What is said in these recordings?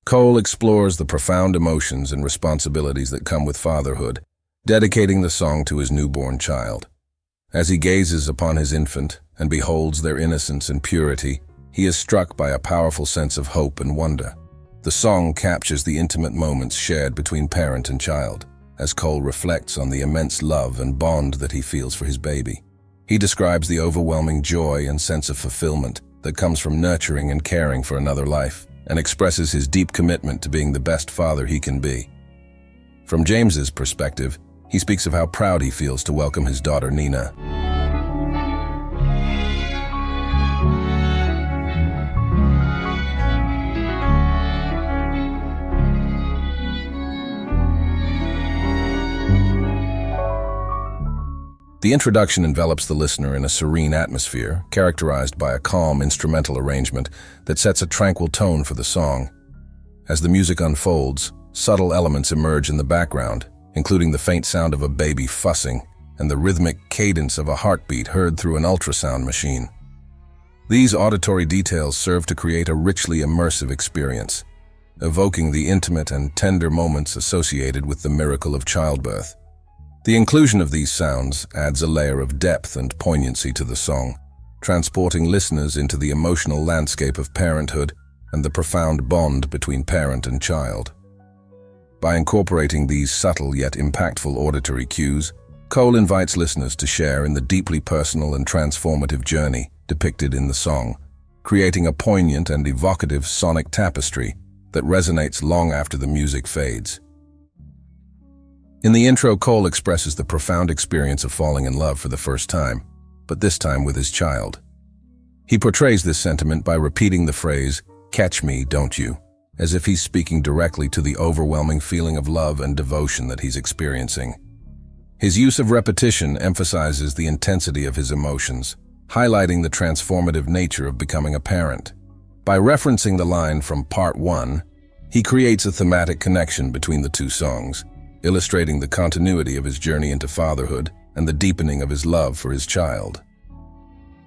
Cole explores the profound emotions and responsibilities that come with fatherhood, dedicating the song to his newborn child. As he gazes upon his infant and beholds their innocence and purity, he is struck by a powerful sense of hope and wonder. The song captures the intimate moments shared between parent and child, as Cole reflects on the immense love and bond that he feels for his baby. He describes the overwhelming joy and sense of fulfillment that comes from nurturing and caring for another life, and expresses his deep commitment to being the best father he can be. From James's perspective, he speaks of how proud he feels to welcome his daughter Nina. The introduction envelops the listener in a serene atmosphere, characterized by a calm instrumental arrangement that sets a tranquil tone for the song. As the music unfolds, subtle elements emerge in the background, including the faint sound of a baby fussing and the rhythmic cadence of a heartbeat heard through an ultrasound machine. These auditory details serve to create a richly immersive experience, evoking the intimate and tender moments associated with the miracle of childbirth. The inclusion of these sounds adds a layer of depth and poignancy to the song, transporting listeners into the emotional landscape of parenthood and the profound bond between parent and child. By incorporating these subtle yet impactful auditory cues, Cole invites listeners to share in the deeply personal and transformative journey depicted in the song, creating a poignant and evocative sonic tapestry that resonates long after the music fades. In the intro, Cole expresses the profound experience of falling in love for the first time, but this time with his child. He portrays this sentiment by repeating the phrase, "Catch me, don't you?" as if he's speaking directly to the overwhelming feeling of love and devotion that he's experiencing. His use of repetition emphasizes the intensity of his emotions, highlighting the transformative nature of becoming a parent. By referencing the line from Part 1, he creates a thematic connection between the two songs, illustrating the continuity of his journey into fatherhood and the deepening of his love for his child.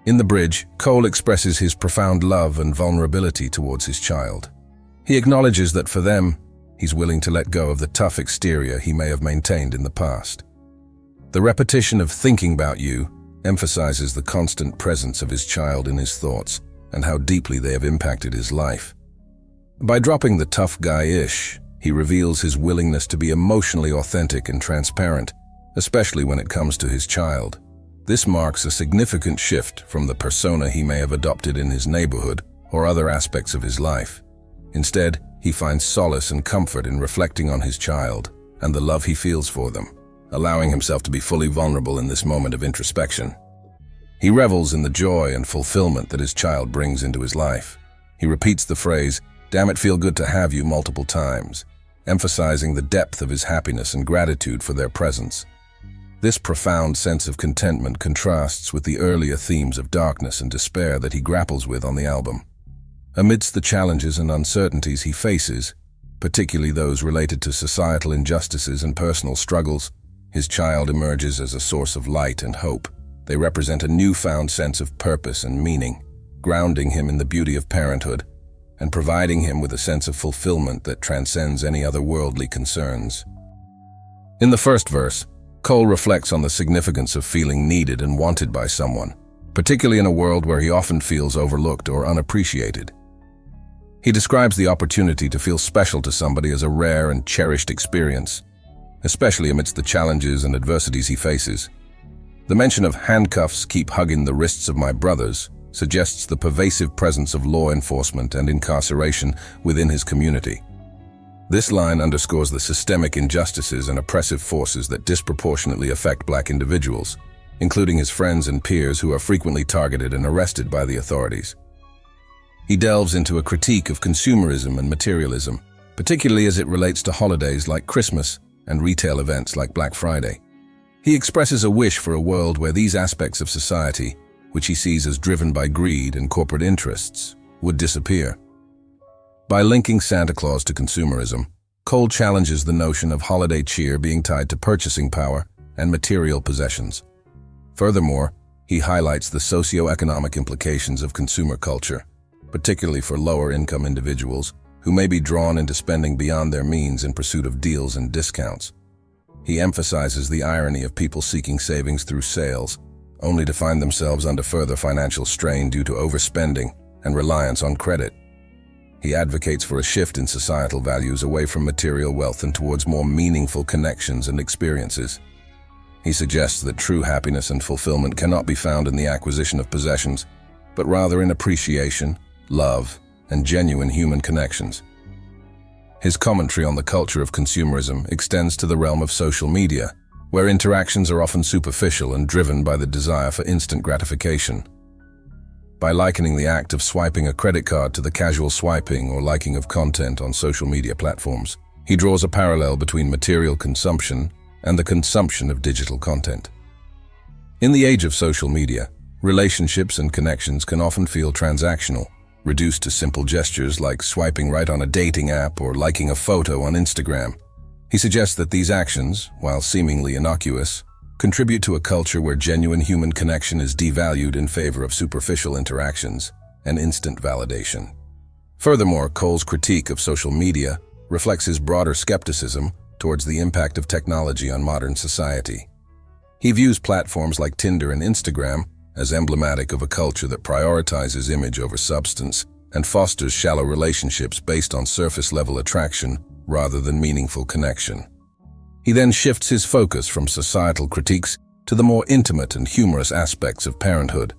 In the bridge, Cole expresses his profound love and vulnerability towards his child. He acknowledges that for them, he's willing to let go of the tough exterior he may have maintained in the past. The repetition of "thinking about you" emphasizes the constant presence of his child in his thoughts and how deeply they have impacted his life. By dropping the tough guy-ish, he reveals his willingness to be emotionally authentic and transparent, especially when it comes to his child. This marks a significant shift from the persona he may have adopted in his neighborhood or other aspects of his life. Instead, he finds solace and comfort in reflecting on his child and the love he feels for them, allowing himself to be fully vulnerable in this moment of introspection. He revels in the joy and fulfillment that his child brings into his life. He repeats the phrase, "Damn it, feel good to have you," multiple times, emphasizing the depth of his happiness and gratitude for their presence. This profound sense of contentment contrasts with the earlier themes of darkness and despair that he grapples with on the album. Amidst the challenges and uncertainties he faces, particularly those related to societal injustices and personal struggles, his child emerges as a source of light and hope. They represent a newfound sense of purpose and meaning, grounding him in the beauty of parenthood and providing him with a sense of fulfillment that transcends any other worldly concerns. In the first verse, Cole reflects on the significance of feeling needed and wanted by someone, particularly in a world where he often feels overlooked or unappreciated. He describes the opportunity to feel special to somebody as a rare and cherished experience, especially amidst the challenges and adversities he faces. The mention of "handcuffs keep hugging the wrists of my brothers" suggests the pervasive presence of law enforcement and incarceration within his community. This line underscores the systemic injustices and oppressive forces that disproportionately affect Black individuals, including his friends and peers who are frequently targeted and arrested by the authorities. He delves into a critique of consumerism and materialism, particularly as it relates to holidays like Christmas and retail events like Black Friday. He expresses a wish for a world where these aspects of society, which he sees as driven by greed and corporate interests, would disappear. By linking Santa Claus to consumerism, Cole challenges the notion of holiday cheer being tied to purchasing power and material possessions. Furthermore, he highlights the socio-economic implications of consumer culture, particularly for lower-income individuals who may be drawn into spending beyond their means in pursuit of deals and discounts. He emphasizes the irony of people seeking savings through sales, only to find themselves under further financial strain due to overspending and reliance on credit. He advocates for a shift in societal values away from material wealth and towards more meaningful connections and experiences. He suggests that true happiness and fulfillment cannot be found in the acquisition of possessions, but rather in appreciation, love, and genuine human connections. His commentary on the culture of consumerism extends to the realm of social media, where interactions are often superficial and driven by the desire for instant gratification. By likening the act of swiping a credit card to the casual swiping or liking of content on social media platforms, he draws a parallel between material consumption and the consumption of digital content. In the age of social media, relationships and connections can often feel transactional, reduced to simple gestures like swiping right on a dating app or liking a photo on Instagram. He suggests that these actions, while seemingly innocuous, contribute to a culture where genuine human connection is devalued in favor of superficial interactions and instant validation. Furthermore, Cole's critique of social media reflects his broader skepticism towards the impact of technology on modern society. He views platforms like Tinder and Instagram as emblematic of a culture that prioritizes image over substance and fosters shallow relationships based on surface-level attraction rather than meaningful connection. He then shifts his focus from societal critiques to the more intimate and humorous aspects of parenthood.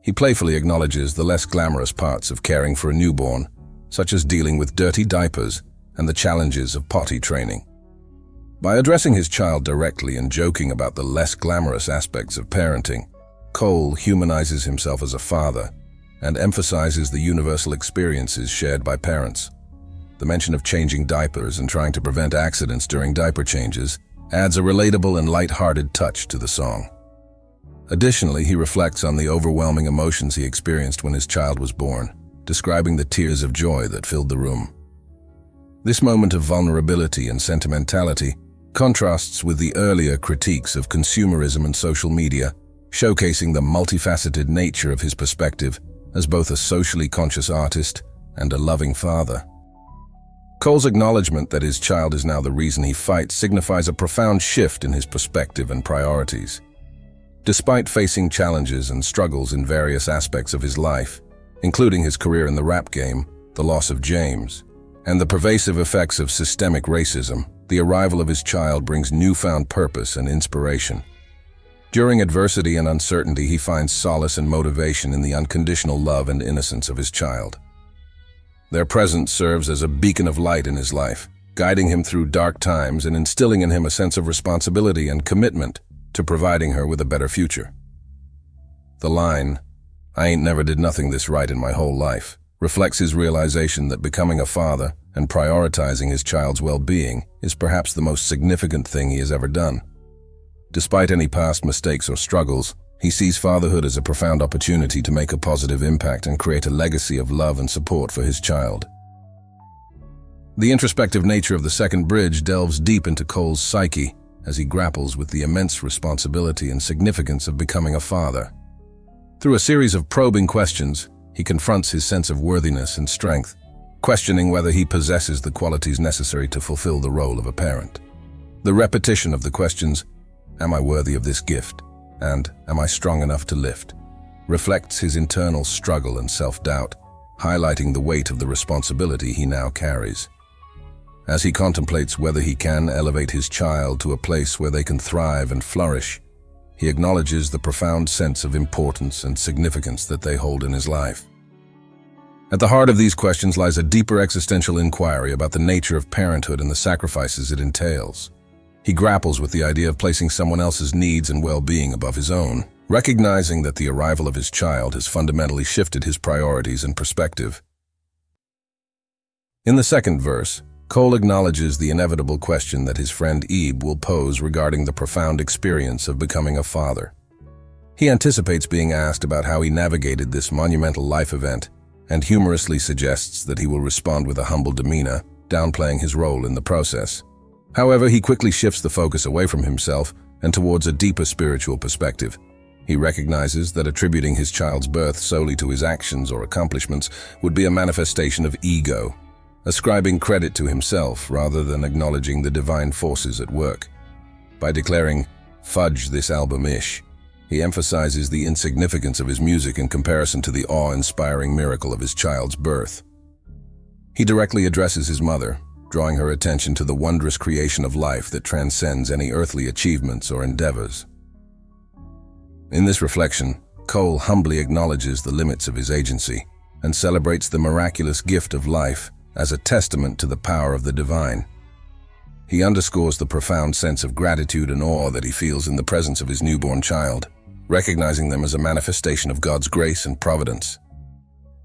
He playfully acknowledges the less glamorous parts of caring for a newborn, such as dealing with dirty diapers and the challenges of potty training. By addressing his child directly and joking about the less glamorous aspects of parenting, Cole humanizes himself as a father and emphasizes the universal experiences shared by parents. The mention of changing diapers and trying to prevent accidents during diaper changes adds a relatable and light-hearted touch to the song. Additionally, he reflects on the overwhelming emotions he experienced when his child was born, describing the tears of joy that filled the room. This moment of vulnerability and sentimentality contrasts with the earlier critiques of consumerism and social media, showcasing the multifaceted nature of his perspective as both a socially conscious artist and a loving father. Cole's acknowledgement that his child is now the reason he fights signifies a profound shift in his perspective and priorities. Despite facing challenges and struggles in various aspects of his life, including his career in the rap game, the loss of James, and the pervasive effects of systemic racism, the arrival of his child brings newfound purpose and inspiration. During adversity and uncertainty, he finds solace and motivation in the unconditional love and innocence of his child. Their presence serves as a beacon of light in his life, guiding him through dark times and instilling in him a sense of responsibility and commitment to providing her with a better future. The line, "I ain't never did nothing this right in my whole life," reflects his realization that becoming a father and prioritizing his child's well-being is perhaps the most significant thing he has ever done. Despite any past mistakes or struggles, he sees fatherhood as a profound opportunity to make a positive impact and create a legacy of love and support for his child. The introspective nature of the second bridge delves deep into Cole's psyche as he grapples with the immense responsibility and significance of becoming a father. Through a series of probing questions, he confronts his sense of worthiness and strength, questioning whether he possesses the qualities necessary to fulfill the role of a parent. The repetition of the questions, "Am I worthy of this gift?" and "Am I strong enough to lift?" reflects his internal struggle and self-doubt, highlighting the weight of the responsibility he now carries. As he contemplates whether he can elevate his child to a place where they can thrive and flourish, he acknowledges the profound sense of importance and significance that they hold in his life. At the heart of these questions lies a deeper existential inquiry about the nature of parenthood and the sacrifices it entails. He grapples with the idea of placing someone else's needs and well-being above his own, recognizing that the arrival of his child has fundamentally shifted his priorities and perspective. In the second verse, Cole acknowledges the inevitable question that his friend Ebe will pose regarding the profound experience of becoming a father. He anticipates being asked about how he navigated this monumental life event, and humorously suggests that he will respond with a humble demeanor, downplaying his role in the process. However, he quickly shifts the focus away from himself and towards a deeper spiritual perspective. He recognizes that attributing his child's birth solely to his actions or accomplishments would be a manifestation of ego, ascribing credit to himself rather than acknowledging the divine forces at work. By declaring, "Fudge this album-ish," he emphasizes the insignificance of his music in comparison to the awe-inspiring miracle of his child's birth. He directly addresses his mother, drawing her attention to the wondrous creation of life that transcends any earthly achievements or endeavors. In this reflection, Cole humbly acknowledges the limits of his agency and celebrates the miraculous gift of life as a testament to the power of the divine. He underscores the profound sense of gratitude and awe that he feels in the presence of his newborn child, recognizing them as a manifestation of God's grace and providence.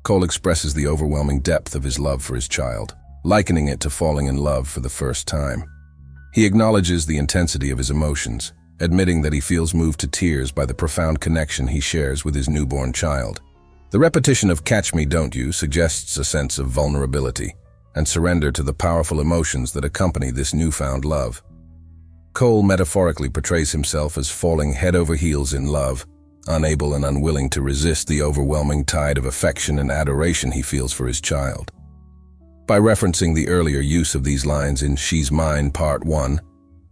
Cole expresses the overwhelming depth of his love for his child, likening it to falling in love for the first time. He acknowledges the intensity of his emotions, admitting that he feels moved to tears by the profound connection he shares with his newborn child. The repetition of "Catch Me, Don't You" suggests a sense of vulnerability and surrender to the powerful emotions that accompany this newfound love. Cole metaphorically portrays himself as falling head over heels in love, unable and unwilling to resist the overwhelming tide of affection and adoration he feels for his child. By referencing the earlier use of these lines in "She's Mine, Part 1,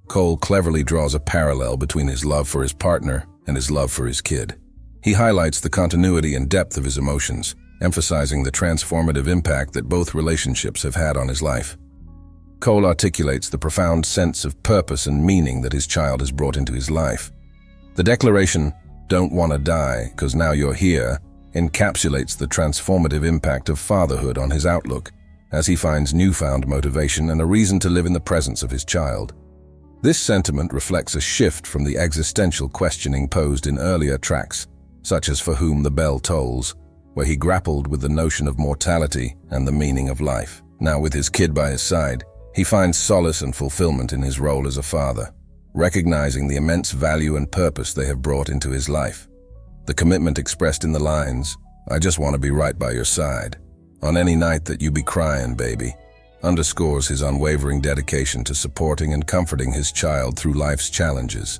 Cole cleverly draws a parallel between his love for his partner and his love for his kid. He highlights the continuity and depth of his emotions, emphasizing the transformative impact that both relationships have had on his life. Cole articulates the profound sense of purpose and meaning that his child has brought into his life. The declaration, "Don't wanna die, 'cause now you're here," encapsulates the transformative impact of fatherhood on his outlook, as he finds newfound motivation and a reason to live in the presence of his child. This sentiment reflects a shift from the existential questioning posed in earlier tracks, such as "For Whom the Bell Tolls," where he grappled with the notion of mortality and the meaning of life. Now, with his kid by his side, he finds solace and fulfillment in his role as a father, recognizing the immense value and purpose they have brought into his life. The commitment expressed in the lines, "I just want to be right by your side on any night that you be crying, baby," underscores his unwavering dedication to supporting and comforting his child through life's challenges.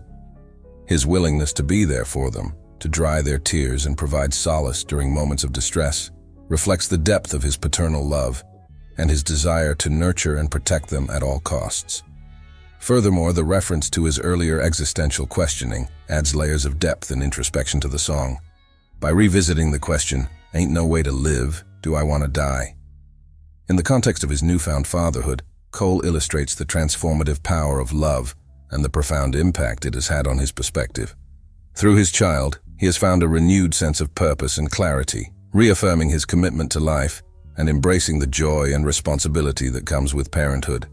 His willingness to be there for them, to dry their tears and provide solace during moments of distress, reflects the depth of his paternal love and his desire to nurture and protect them at all costs. Furthermore, the reference to his earlier existential questioning adds layers of depth and introspection to the song. By revisiting the question, "Ain't no way to live, do I want to die?" In the context of his newfound fatherhood, Cole illustrates the transformative power of love and the profound impact it has had on his perspective. Through his child, he has found a renewed sense of purpose and clarity, reaffirming his commitment to life and embracing the joy and responsibility that comes with parenthood.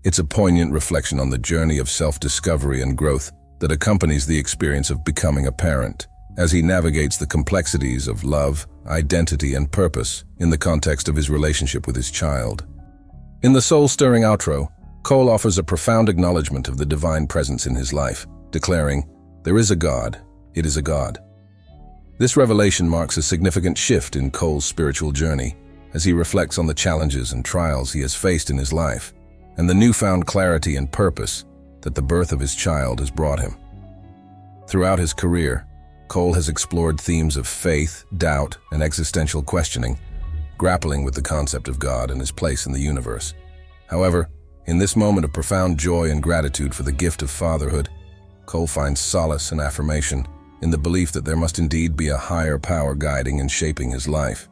It's a poignant reflection on the journey of self-discovery and growth that accompanies the experience of becoming a parent, as he navigates the complexities of love, identity, and purpose in the context of his relationship with his child. In the soul-stirring outro, Cole offers a profound acknowledgement of the divine presence in his life, declaring, "There is a God, it is a God." This revelation marks a significant shift in Cole's spiritual journey, as he reflects on the challenges and trials he has faced in his life, and the newfound clarity and purpose that the birth of his child has brought him. Throughout his career, Cole has explored themes of faith, doubt, and existential questioning, grappling with the concept of God and his place in the universe. However, in this moment of profound joy and gratitude for the gift of fatherhood, Cole finds solace and affirmation in the belief that there must indeed be a higher power guiding and shaping his life.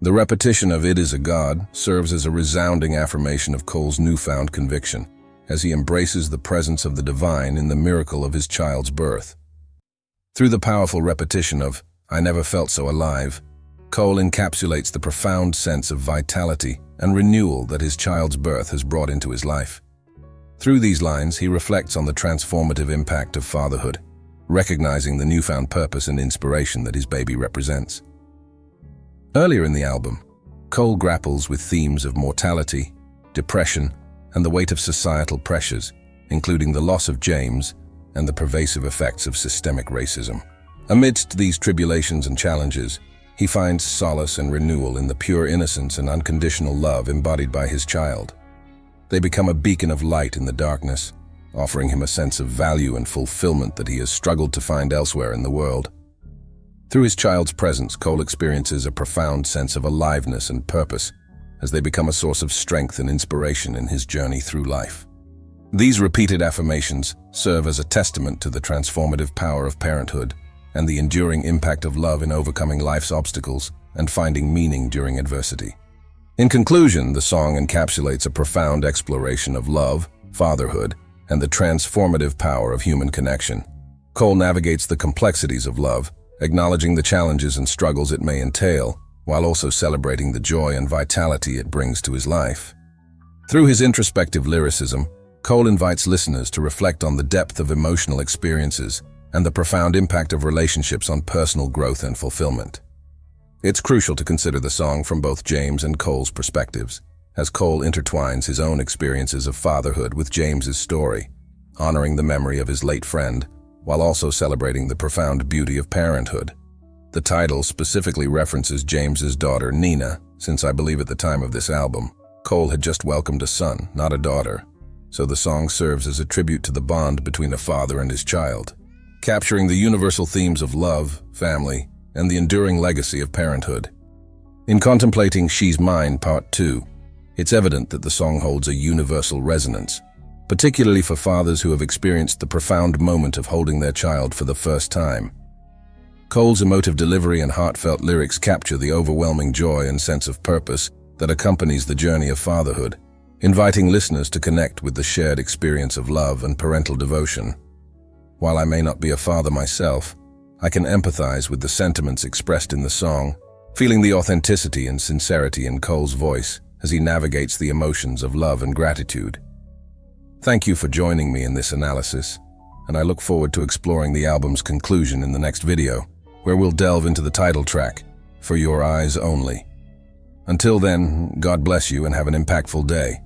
The repetition of "It is a God" serves as a resounding affirmation of Cole's newfound conviction, as he embraces the presence of the divine in the miracle of his child's birth. Through the powerful repetition of "I never felt so alive," Cole encapsulates the profound sense of vitality and renewal that his child's birth has brought into his life. Through these lines, he reflects on the transformative impact of fatherhood, recognizing the newfound purpose and inspiration that his baby represents. Earlier in the album, Cole grapples with themes of mortality, depression, and the weight of societal pressures, including the loss of James and the pervasive effects of systemic racism. Amidst these tribulations and challenges, he finds solace and renewal in the pure innocence and unconditional love embodied by his child. They become a beacon of light in the darkness, offering him a sense of value and fulfillment that he has struggled to find elsewhere in the world. Through his child's presence, Cole experiences a profound sense of aliveness and purpose, as they become a source of strength and inspiration in his journey through life. These repeated affirmations serve as a testament to the transformative power of parenthood and the enduring impact of love in overcoming life's obstacles and finding meaning during adversity. In conclusion, the song encapsulates a profound exploration of love, fatherhood, and the transformative power of human connection. Cole navigates the complexities of love, acknowledging the challenges and struggles it may entail, while also celebrating the joy and vitality it brings to his life. Through his introspective lyricism, Cole invites listeners to reflect on the depth of emotional experiences and the profound impact of relationships on personal growth and fulfillment. It's crucial to consider the song from both James and Cole's perspectives, as Cole intertwines his own experiences of fatherhood with James's story, honoring the memory of his late friend, while also celebrating the profound beauty of parenthood. The title specifically references James's daughter, Nina, since I believe at the time of this album, Cole had just welcomed a son, not a daughter, so the song serves as a tribute to the bond between a father and his child, capturing the universal themes of love, family, and the enduring legacy of parenthood. In contemplating She's Mine Part 2, it's evident that the song holds a universal resonance, particularly for fathers who have experienced the profound moment of holding their child for the first time. Cole's emotive delivery and heartfelt lyrics capture the overwhelming joy and sense of purpose that accompanies the journey of fatherhood, inviting listeners to connect with the shared experience of love and parental devotion. While I may not be a father myself, I can empathize with the sentiments expressed in the song, feeling the authenticity and sincerity in Cole's voice as he navigates the emotions of love and gratitude. Thank you for joining me in this analysis, and I look forward to exploring the album's conclusion in the next video, where we'll delve into the title track, For Your Eyes Only. Until then, God bless you and have an impactful day.